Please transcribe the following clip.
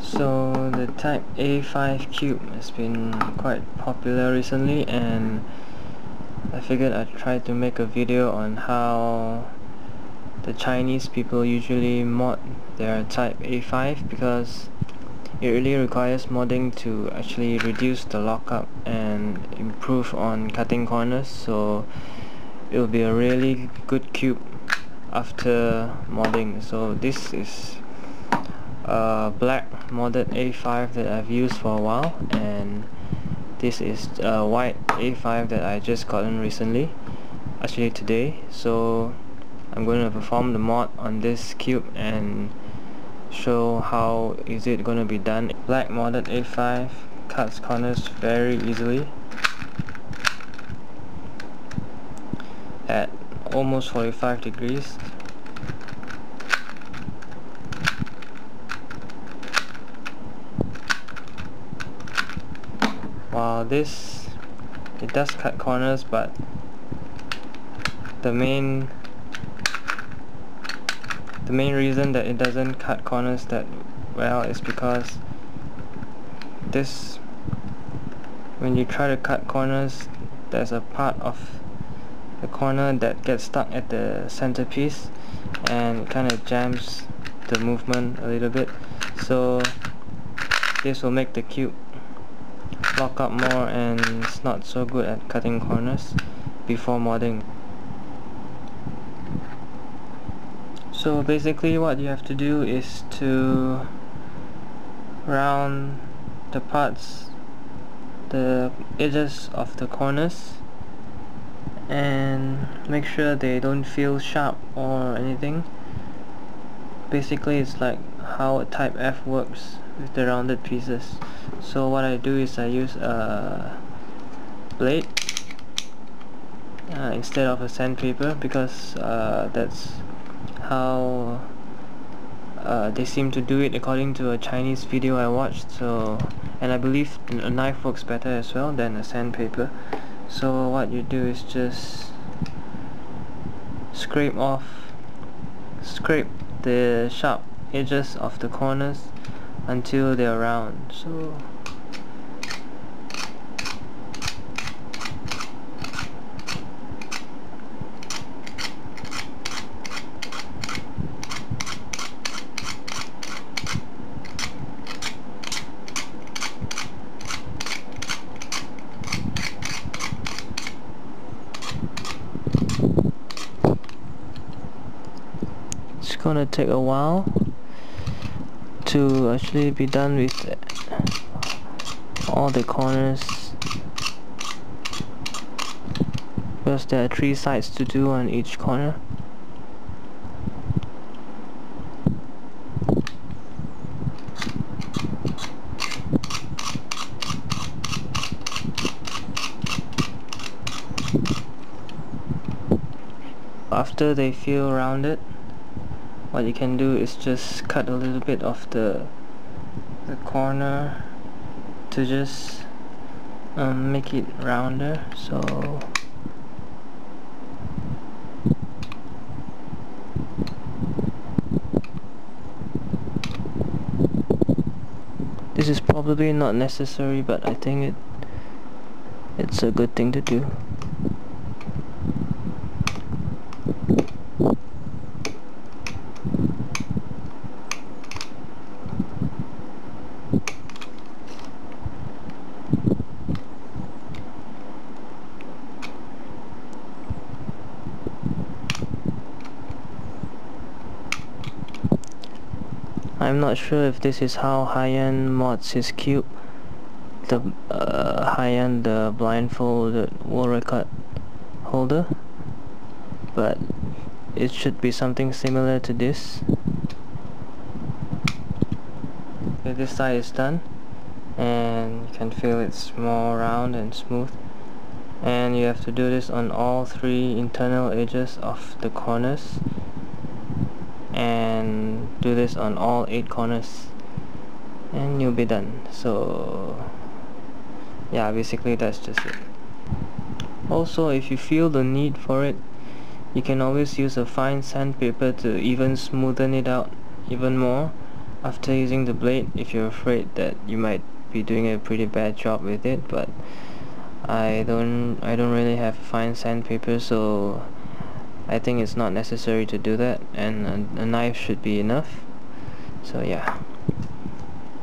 So the type A5 cube has been quite popular recently, and I figured I'd try to make a video on how the Chinese people usually mod their type A5, because it really requires modding to actually reduce the lockup and improve on cutting corners, so it will be a really good cube after modding. So this is a black modded A5 that I've used for a while, and this is a white A5 that I just gotten recently, actually today. So I'm going to perform the mod on this cube and show how is it going to be done. Black modded A5 cuts corners very easily at almost 45 degrees. While this, it does cut corners, but the main reason that it doesn't cut corners that well is because this, when you try to cut corners, there's a part of the corner that gets stuck at the centerpiece and it kind of jams the movement a little bit. So this will make the cube lock up more, and it's not so good at cutting corners before modding. So basically what you have to do is to round the parts, the edges of the corners, and make sure they don't feel sharp or anything. Basically it's like how a type F works with the rounded pieces. So what I do is I use a blade instead of a sandpaper, because that's how they seem to do it according to a Chinese video I watched. So, and I believe a knife works better as well than a sandpaper. So what you do is just scrape the sharp edges of the corners until they're round. So it's gonna take a while to actually be done with all the corners, because there are 3 sides to do on each corner. After they feel rounded, what you can do is just cut a little bit of the corner to just make it rounder. So this is probably not necessary, but I think it's a good thing to do. I'm not sure if this is how High-End mods his cube. The High-End, the blindfolded world record holder, but it should be something similar to this. Okay, this side is done, and you can feel it's more round and smooth. And you have to do this on all 3 internal edges of the corners, and do this on all 8 corners, and you'll be done. So yeah, basically that's just it. Also, if you feel the need for it, you can always use a fine sandpaper to even smoothen it out even more. after using the blade if you're afraid that you might be doing a pretty bad job with it, but I don't really have fine sandpaper, so I think it's not necessary to do that, and a knife should be enough. So yeah.